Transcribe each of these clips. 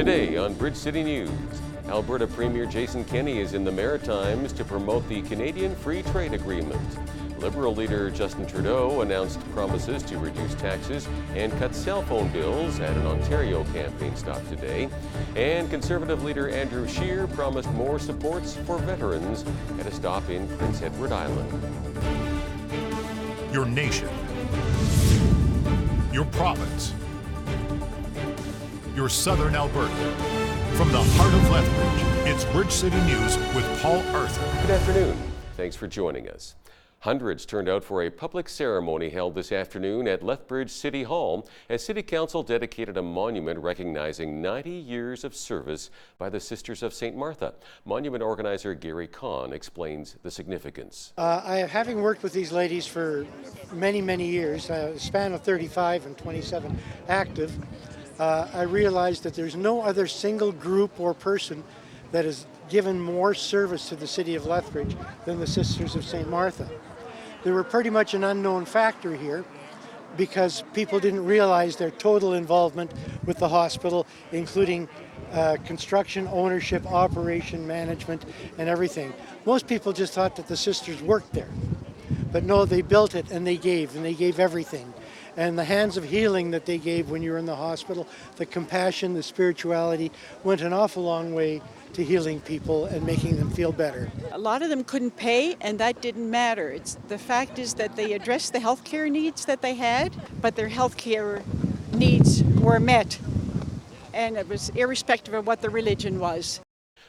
Today on Bridge City News, Alberta Premier Jason Kenney is in the Maritimes to promote the Canadian Free Trade Agreement. Liberal leader Justin Trudeau announced promises to reduce taxes and cut cell phone bills at an Ontario campaign stop today. And Conservative leader Andrew Scheer promised more supports for veterans at a stop in Prince Edward Island. Your nation, your province, your southern Alberta. From the heart of Lethbridge, it's Bridge City News with Paul Arthur. Good afternoon. Thanks for joining us. Hundreds turned out for a public ceremony held this afternoon at Lethbridge City Hall as City Council dedicated a monument recognizing 90 years of service by the Sisters of St. Martha. Monument organizer Gary Kahn explains the significance. Having worked with these ladies for many years, a span of 35 and 27 active, I realized that there's no other single group or person that has given more service to the city of Lethbridge than the Sisters of St. Martha. They were pretty much an unknown factor here because people didn't realize their total involvement with the hospital, including construction, ownership, operation, management, and everything. Most people just thought that the sisters worked there. But no, they built it and they gave everything. And the hands of healing that they gave when you were in the hospital, the compassion, the spirituality, went an awful long way to healing people and making them feel better. A lot of them couldn't pay, and that didn't matter. The fact is that they addressed the healthcare needs that they had, but their healthcare needs were met, and it was irrespective of what the religion was.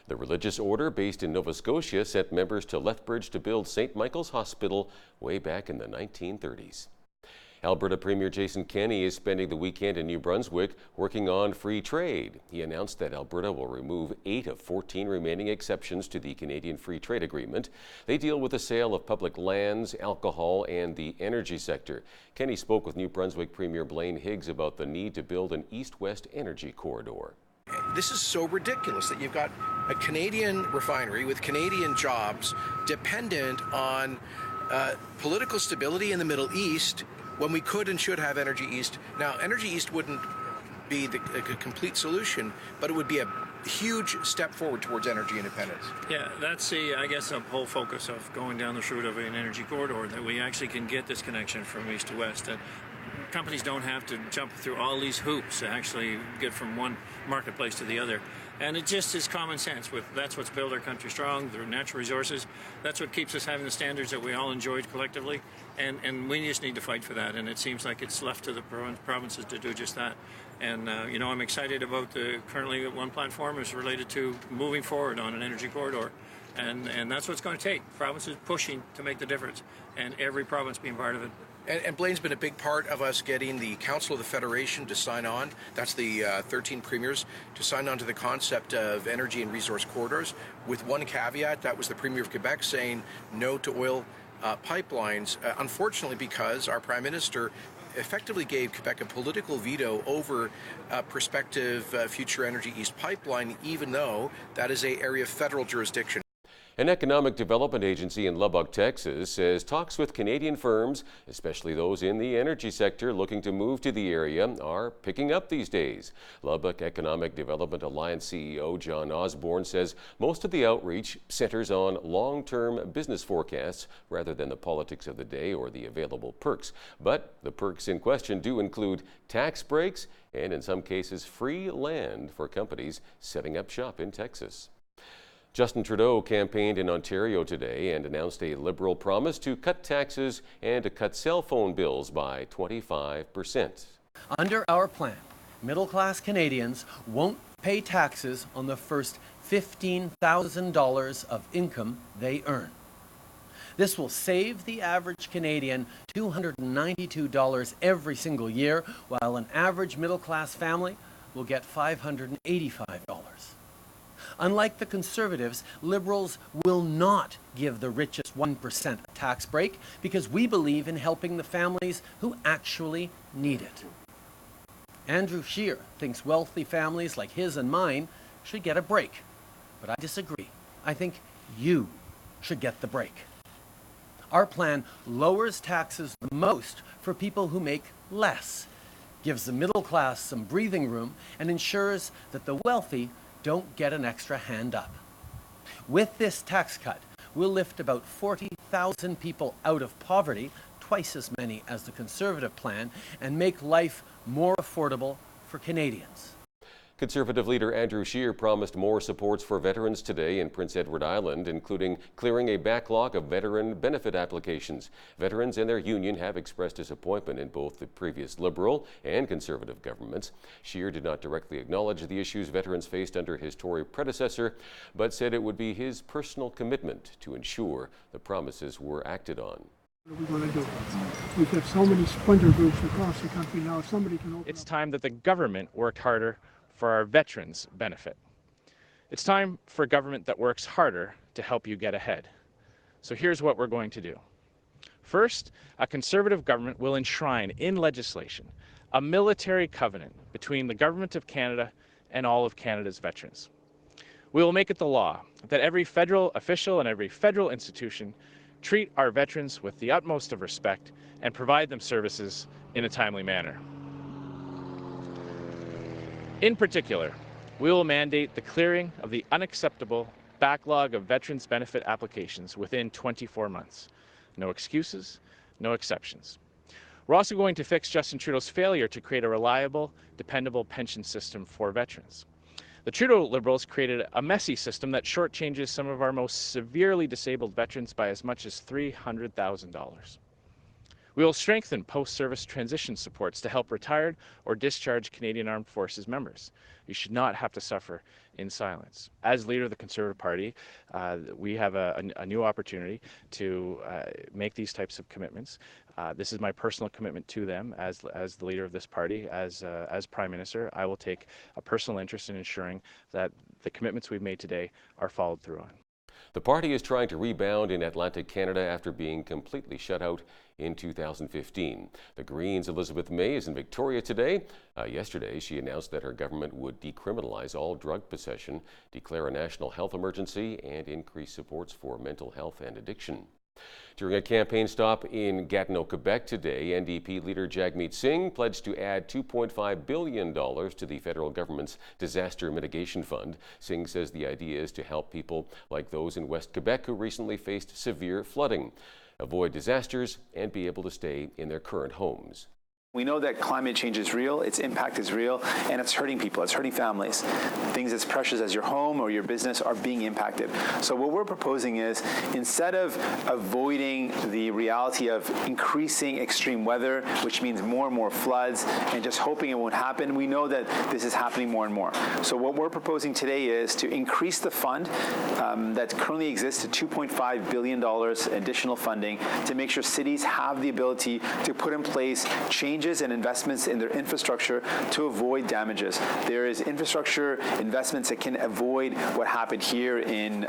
The religious order based in Nova Scotia sent members to Lethbridge to build St. Michael's Hospital way back in the 1930s. Alberta Premier Jason Kenney is spending the weekend in New Brunswick working on free trade. He announced that Alberta will remove 8 of 14 remaining exceptions to the Canadian Free Trade Agreement. They deal with the sale of public lands, alcohol, and the energy sector. Kenney spoke with New Brunswick Premier Blaine Higgs about the need to build an east-west energy corridor. This is so ridiculous that you've got a Canadian refinery with Canadian jobs dependent on political stability in the Middle East when we could and should have Energy East. Now, Energy East wouldn't be a complete solution, but it would be a huge step forward towards energy independence. Yeah, that's the whole focus of going down the route of an energy corridor, that we actually can get this connection from east to west. That companies don't have to jump through all these hoops to actually get from one marketplace to the other. And it just is common sense. That's what's built our country strong, the natural resources. That's what keeps us having the standards that we all enjoyed collectively. And we just need to fight for that. And it seems like it's left to the provinces to do just that. And, I'm excited about currently one platform is related to moving forward on an energy corridor. And that's what's going to take. Provinces pushing to make the difference. And every province being part of it. And Blaine's been a big part of us getting the Council of the Federation to sign on. That's the 13 premiers to sign on to the concept of energy and resource corridors, with one caveat. That was the Premier of Quebec saying no to oil pipelines, unfortunately, because our Prime Minister effectively gave Quebec a political veto over prospective future Energy East pipeline, even though that is an area of federal jurisdiction. An economic development agency in Lubbock, Texas, says talks with Canadian firms, especially those in the energy sector looking to move to the area, are picking up these days. Lubbock Economic Development Alliance CEO John Osborne says most of the outreach centers on long-term business forecasts rather than the politics of the day or the available perks. But the perks in question do include tax breaks and, in some cases, free land for companies setting up shop in Texas. Justin Trudeau campaigned in Ontario today and announced a Liberal promise to cut taxes and to cut cell phone bills by 25%. Under our plan, middle-class Canadians won't pay taxes on the first $15,000 of income they earn. This will save the average Canadian $292 every single year, while an average middle-class family will get $585. Unlike the Conservatives, Liberals will not give the richest 1% a tax break because we believe in helping the families who actually need it. Andrew Scheer thinks wealthy families like his and mine should get a break, but I disagree. I think you should get the break. Our plan lowers taxes the most for people who make less. gives the middle class some breathing room, and ensures that the wealthy don't get an extra hand up. With this tax cut, we'll lift about 40,000 people out of poverty, twice as many as the Conservative plan, and make life more affordable for Canadians. Conservative leader Andrew Scheer promised more supports for veterans today in Prince Edward Island, including clearing a backlog of veteran benefit applications. Veterans and their union have expressed disappointment in both the previous Liberal and Conservative governments. Scheer did not directly acknowledge the issues veterans faced under his Tory predecessor, but said it would be his personal commitment to ensure the promises were acted on. What are we going to do? We have so many splinter groups across the country now. If somebody can open It's time that the government worked harder for our veterans' benefit. It's time for a government that works harder to help you get ahead. So here's what we're going to do. First, a Conservative government will enshrine in legislation a military covenant between the Government of Canada and all of Canada's veterans. We will make it the law that every federal official and every federal institution treat our veterans with the utmost of respect and provide them services in a timely manner. In particular, we will mandate the clearing of the unacceptable backlog of veterans' benefit applications within 24 months. No excuses, no exceptions. We're also going to fix Justin Trudeau's failure to create a reliable, dependable pension system for veterans. The Trudeau Liberals created a messy system that shortchanges some of our most severely disabled veterans by as much as $300,000. We will strengthen post-service transition supports to help retired or discharged Canadian Armed Forces members. You should not have to suffer in silence. As leader of the Conservative Party, we have a new opportunity to make these types of commitments. This is my personal commitment to them as the leader of this party. As Prime Minister, I will take a personal interest in ensuring that the commitments we've made today are followed through on. The party is trying to rebound in Atlantic Canada after being completely shut out in 2015. The Greens' Elizabeth May is in Victoria today. Yesterday, she announced that her government would decriminalize all drug possession, declare a national health emergency, and increase supports for mental health and addiction. During a campaign stop in Gatineau, Quebec today, NDP leader Jagmeet Singh pledged to add $2.5 billion to the federal government's disaster mitigation fund. Singh says the idea is to help people like those in West Quebec who recently faced severe flooding, avoid disasters, and be able to stay in their current homes. We know that climate change is real, its impact is real, and it's hurting people, it's hurting families. Things as precious as your home or your business are being impacted. So what we're proposing is, instead of avoiding the reality of increasing extreme weather, which means more and more floods, and just hoping it won't happen, we know that this is happening more and more. So what we're proposing today is to increase the fund that currently exists to $2.5 billion additional funding to make sure cities have the ability to put in place changes and investments in their infrastructure to avoid damages. There is infrastructure investments that can avoid what happened here in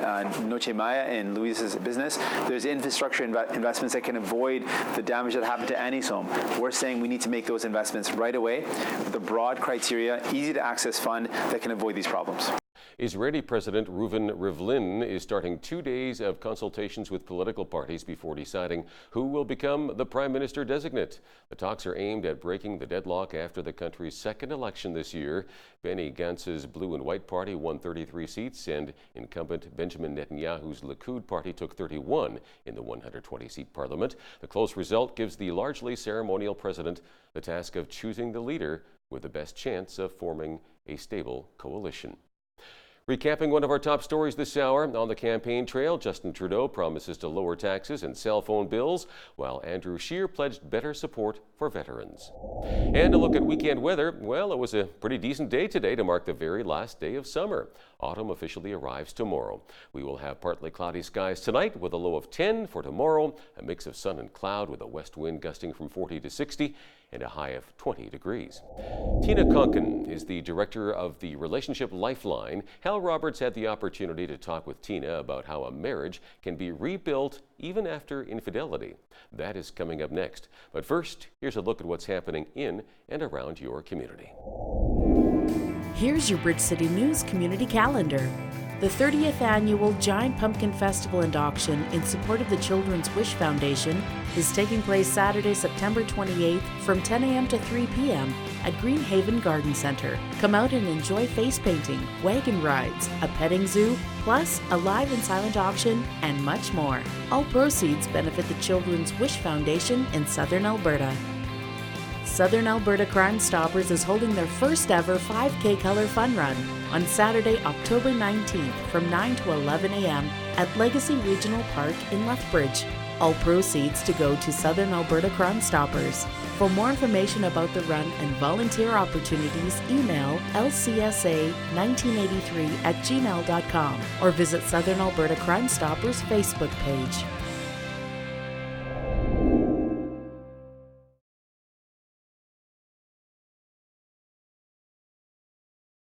Noche Maya and Luis's business. There's infrastructure investments that can avoid the damage that happened to Annie's home. We're saying we need to make those investments right away with a broad criteria, easy to access fund that can avoid these problems. Israeli President Reuven Rivlin is starting 2 days of consultations with political parties before deciding who will become the prime minister designate. The talks are aimed at breaking the deadlock after the country's second election this year. Benny Gantz's Blue and White Party won 33 seats, and incumbent Benjamin Netanyahu's Likud party took 31 in the 120-seat parliament. The close result gives the largely ceremonial president the task of choosing the leader with the best chance of forming a stable coalition. Recapping one of our top stories this hour, on the campaign trail, Justin Trudeau promises to lower taxes and cell phone bills, while Andrew Scheer pledged better support for veterans. And a look at weekend weather. Well, it was a pretty decent day today to mark the very last day of summer. Autumn officially arrives tomorrow. We will have partly cloudy skies tonight with a low of 10 for tomorrow, a mix of sun and cloud with a west wind gusting from 40 to 60 and a high of 20 degrees. Tina Conkin is the director of the relationship Lifeline. Hal Roberts had the opportunity to talk with Tina about how a marriage can be rebuilt even after infidelity. That is coming up next. But first, here's a look at what's happening in and around your community. Here's your Bridge City News community calendar. The 30th annual Giant Pumpkin Festival and Auction in support of the Children's Wish Foundation is taking place Saturday, September 28th from 10 a.m. to 3 p.m. at Greenhaven Garden Centre. Come out and enjoy face painting, wagon rides, a petting zoo, plus a live and silent auction, and much more. All proceeds benefit the Children's Wish Foundation in Southern Alberta. Southern Alberta Crime Stoppers is holding their first ever 5K Color Fun Run on Saturday, October 19th from 9 to 11 a.m. at Legacy Regional Park in Lethbridge. All proceeds to go to Southern Alberta Crime Stoppers. For more information about the run and volunteer opportunities, email lcsa1983@gmail.com or visit Southern Alberta Crime Stoppers Facebook page.